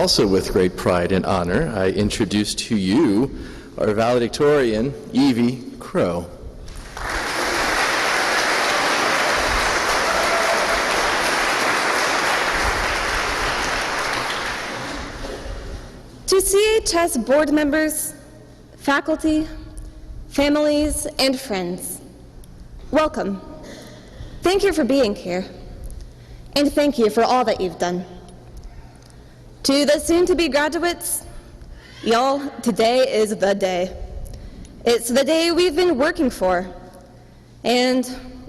also with great pride and honor, I introduce to you our valedictorian, Evie Crow. To CHS board members, faculty, families, and friends, welcome. Thank you for being here, and thank you for all that you've done. To the soon-to-be graduates, y'all, today is the day. It's the day we've been working for, and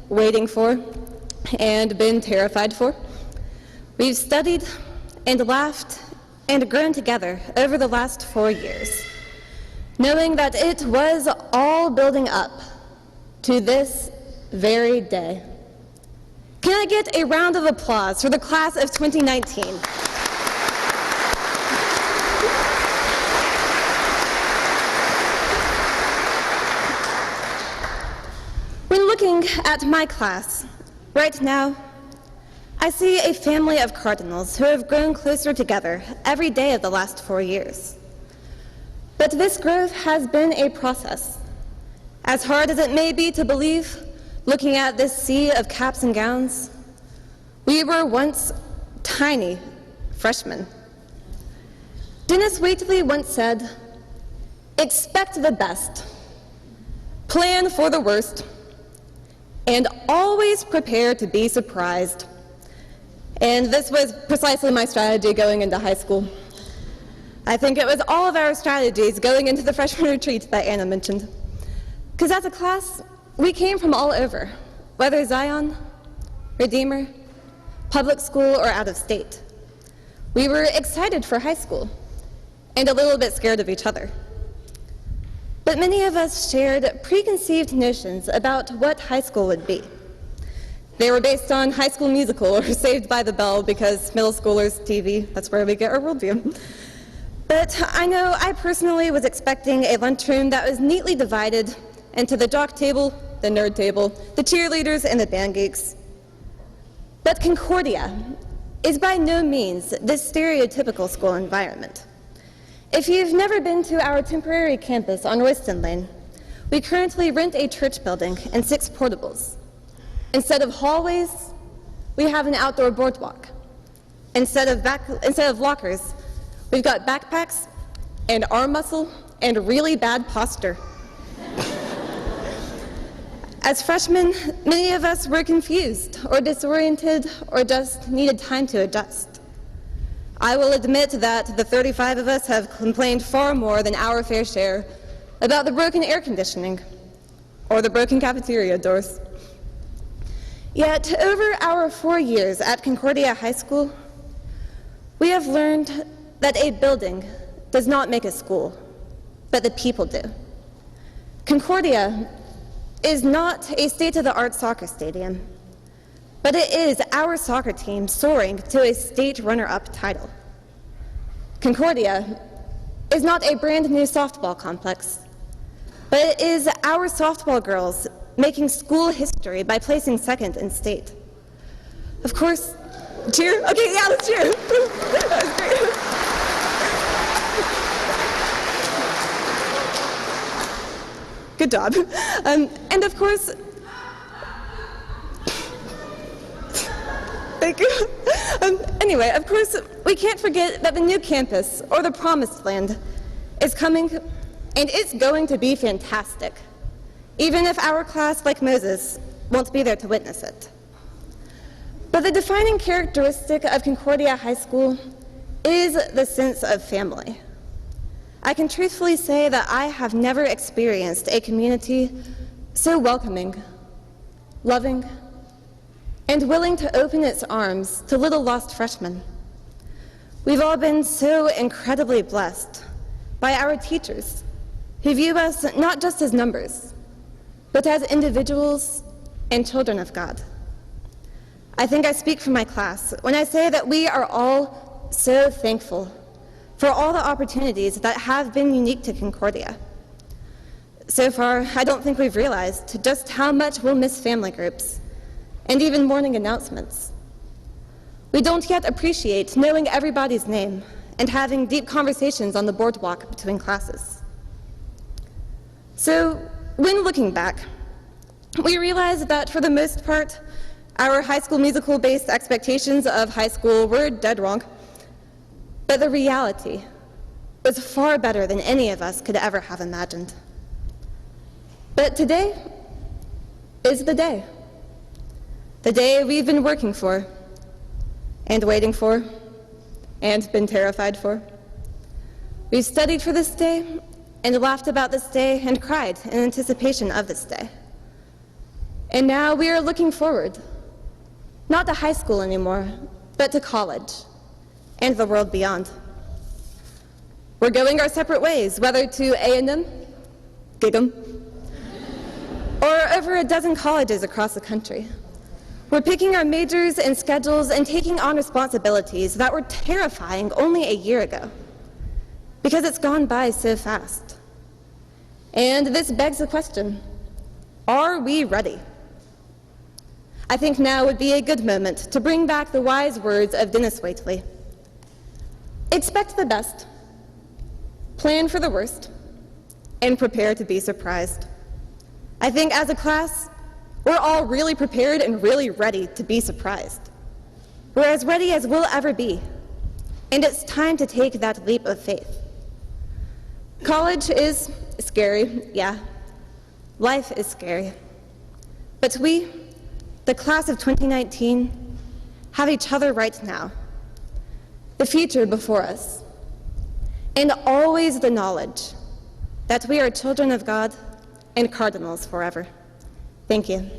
waiting for, and been terrified for. We've studied and laughed and grown together over the last 4 years, knowing that it was all building up to this very day. Can I get a round of applause for the class of 2019? When looking at my class right now, I see a family of cardinals who have grown closer together every day of the last 4 years. But this growth has been a process. As hard as it may be to believe, looking at this sea of caps and gowns, we were once tiny freshmen. Dennis Waitley once said, "Expect the best, plan for the worst, and always prepare to be surprised." And this was precisely my strategy going into high school. I think it was all of our strategies going into the freshman retreat that Anna mentioned. Because as a class, we came from all over, whether Zion, Redeemer, public school, or out of state. We were excited for high school and a little bit scared of each other. But many of us shared preconceived notions about what high school would be. They were based on High School Musical or Saved by the Bell because middle schoolers, TV, that's where we get our worldview. But I know I personally was expecting a lunchroom that was neatly divided into the jock table, the nerd table, the cheerleaders, and the band geeks. But Concordia is by no means this stereotypical school environment. If you've never been to our temporary campus on Royston Lane, we currently rent a church building and 6 portables. Instead of hallways, we have an outdoor boardwalk. Instead of lockers, we've got backpacks and arm muscle and really bad posture. As freshmen, many of us were confused or disoriented or just needed time to adjust. I will admit that the 35 of us have complained far more than our fair share about the broken air conditioning or the broken cafeteria doors. Yet, over our 4 years at Concordia High School, we have learned that a building does not make a school, but the people do. Concordia is not a state-of-the-art soccer stadium, but it is our soccer team soaring to a state runner-up title. Concordia is not a brand new softball complex, but it is our softball girls making school history by placing second in state. Of course, cheer? Okay, yeah, let's cheer. That was great. Good job. And of course, thank you. Anyway, of course, we can't forget that the new campus, or the promised land, is coming, and it's going to be fantastic, even if our class, like Moses, won't be there to witness it. But the defining characteristic of Concordia High School is the sense of family. I can truthfully say that I have never experienced a community so welcoming, loving, and willing to open its arms to little lost freshmen. We've all been so incredibly blessed by our teachers, who view us not just as numbers, but as individuals and children of God. I think I speak for my class when I say that we are all so thankful for all the opportunities that have been unique to Concordia. So far, I don't think we've realized just how much we'll miss family groups and even morning announcements. We don't yet appreciate knowing everybody's name and having deep conversations on the boardwalk between classes. So, when looking back, we realized that for the most part, our High School Musical-based expectations of high school were dead wrong, but the reality was far better than any of us could ever have imagined. But today is the day we've been working for, and waiting for, and been terrified for. We've studied for this day, and laughed about this day, and cried in anticipation of this day. And now we are looking forward, not to high school anymore, but to college, and the world beyond. We're going our separate ways, whether to A&M, Gig'em, or over a dozen colleges across the country. We're picking our majors and schedules and taking on responsibilities that were terrifying only a year ago, because it's gone by so fast. And this begs the question, are we ready? I think now would be a good moment to bring back the wise words of Dennis Waitley. Expect the best, plan for the worst, and prepare to be surprised. I think as a class, we're all really prepared and really ready to be surprised. We're as ready as we'll ever be, and it's time to take that leap of faith. College is scary, yeah. Life is scary. But we, the class of 2019, have each other right now, the future before us, and always the knowledge that we are children of God and cardinals forever. Thank you.